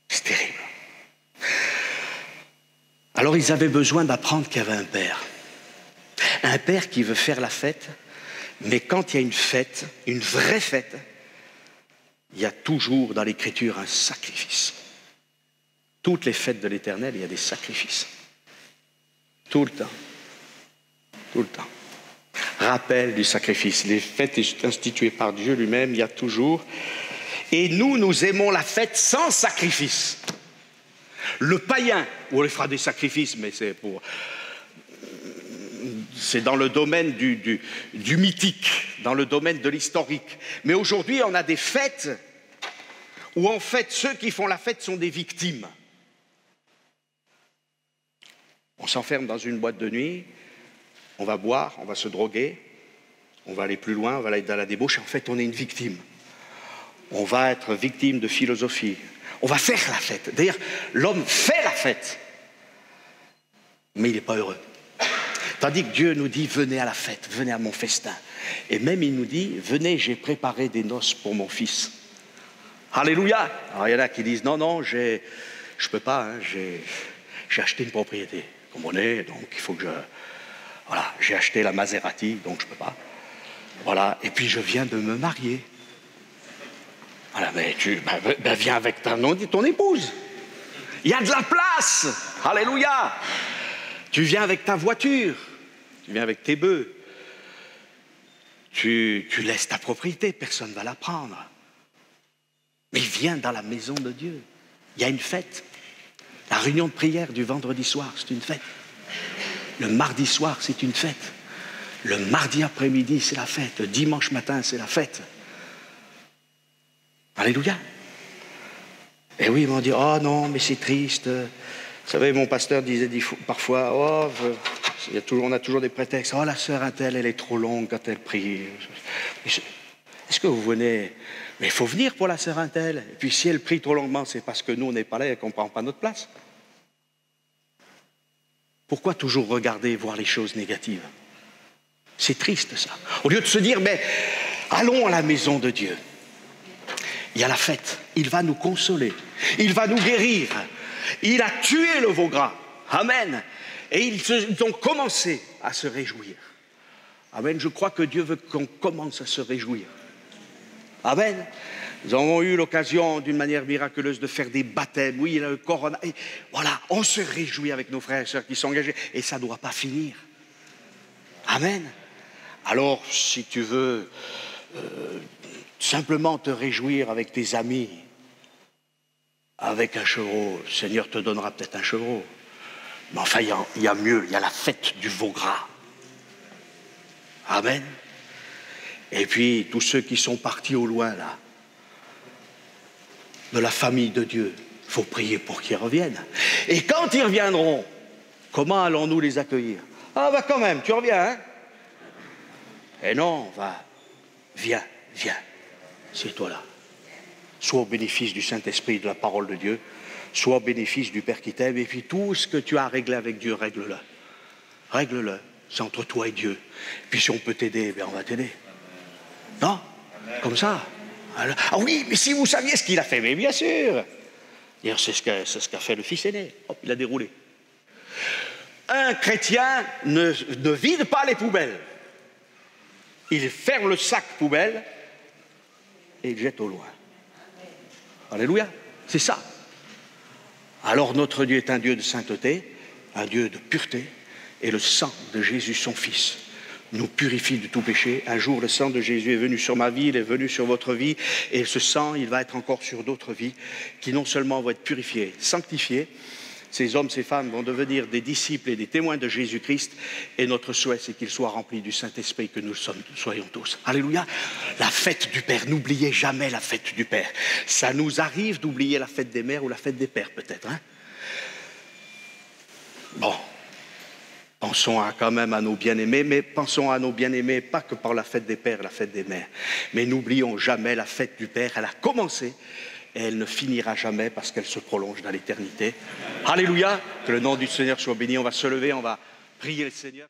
C'est terrible. Alors, ils avaient besoin d'apprendre qu'il y avait un Père. Un Père qui veut faire la fête. Mais quand il y a une fête, une vraie fête, il y a toujours dans l'Écriture un sacrifice. Toutes les fêtes de l'Éternel, il y a des sacrifices. Tout le temps. Tout le temps. Rappel du sacrifice. Les fêtes instituées par Dieu lui-même, il y a toujours. Et nous aimons la fête sans sacrifice. Le païen, on les fera des sacrifices, mais c'est dans le domaine du mythique, dans le domaine de l'historique. Mais aujourd'hui, on a des fêtes où en fait, ceux qui font la fête sont des victimes. On s'enferme dans une boîte de nuit, on va boire, on va se droguer, on va aller plus loin, on va aller dans la débauche. En fait, on est une victime. On va être victime de philosophie. On va faire la fête. D'ailleurs, l'homme fait la fête, mais il n'est pas heureux. Tandis que Dieu nous dit, venez à la fête, venez à mon festin. Et même il nous dit, venez, j'ai préparé des noces pour mon fils. Alléluia. Alors il y en a qui disent, non, je ne peux pas, hein, j'ai acheté une propriété, comme on est, donc il faut que je... Voilà, j'ai acheté la Maserati, donc je ne peux pas. Voilà, et puis je viens de me marier. Voilà, mais viens avec ton épouse. Il y a de la place. Alléluia. Tu viens avec ta voiture. Tu viens avec tes bœufs. Tu laisses ta propriété, personne ne va la prendre. Mais viens dans la maison de Dieu. Il y a une fête. La réunion de prière du vendredi soir, c'est une fête. Le mardi soir, c'est une fête. Le mardi après-midi, c'est la fête. Le dimanche matin, c'est la fête. Alléluia. Et oui, ils m'ont dit, oh non, mais c'est triste. Vous savez, mon pasteur disait parfois, oh, on a toujours des prétextes. Oh, la sœur Intel, elle est trop longue quand elle prie. Est-ce que vous venez? Mais il faut venir pour la sœur Intel. Et puis si elle prie trop longuement, c'est parce que nous, on n'est pas là et qu'on ne prend pas notre place. Pourquoi toujours regarder et voir les choses négatives? C'est triste, ça. Au lieu de se dire, mais allons à la maison de Dieu. Il y a la fête. Il va nous consoler. Il va nous guérir. Il a tué le veau gras. Amen. Et ils ont commencé à se réjouir. Amen. Je crois que Dieu veut qu'on commence à se réjouir. Amen. Nous avons eu l'occasion, d'une manière miraculeuse, de faire des baptêmes. Oui, il y a le corona. Et voilà, on se réjouit avec nos frères et sœurs qui sont engagés. Et ça ne doit pas finir. Amen. Alors, si tu veux simplement te réjouir avec tes amis, avec un chevreau, le Seigneur te donnera peut-être un chevreau. Mais enfin, il y a mieux, il y a la fête du veau gras. Amen. Et puis, tous ceux qui sont partis au loin, là, de la famille de Dieu, il faut prier pour qu'ils reviennent. Et quand ils reviendront, comment allons-nous les accueillir? Ah, bah quand même, tu reviens, hein? Et non, viens, c'est toi là. Sois au bénéfice du Saint-Esprit et de la parole de Dieu, sois au bénéfice du Père qui t'aime, et puis tout ce que tu as réglé avec Dieu, règle-le. Règle-le, c'est entre toi et Dieu. Puis si on peut t'aider, on va t'aider. Non? Comme ça. Ah oui, mais si vous saviez ce qu'il a fait, mais bien sûr. D'ailleurs, c'est ce qu'a fait le fils aîné. Hop, il a déroulé. Un chrétien ne vide pas les poubelles. Il ferme le sac poubelle et il jette au loin. Alléluia, c'est ça. Alors notre Dieu est un Dieu de sainteté, un Dieu de pureté, et le sang de Jésus, son Fils, nous purifie de tout péché. Un jour, le sang de Jésus est venu sur ma vie, il est venu sur votre vie, et ce sang, il va être encore sur d'autres vies, qui non seulement vont être purifiées, sanctifiées. Ces hommes, ces femmes vont devenir des disciples et des témoins de Jésus-Christ. Et notre souhait, c'est qu'ils soient remplis du Saint-Esprit, que nous soyons tous. Alléluia. La fête du Père. N'oubliez jamais la fête du Père. Ça nous arrive d'oublier la fête des mères ou la fête des pères, peut-être. Hein? Bon. Pensons quand même à nos bien-aimés, mais pensons à nos bien-aimés, pas que par la fête des pères, la fête des mères. Mais n'oublions jamais la fête du Père. Elle a commencé. Et elle ne finira jamais parce qu'elle se prolonge dans l'éternité. Alléluia, que le nom du Seigneur soit béni. On va se lever, on va prier le Seigneur.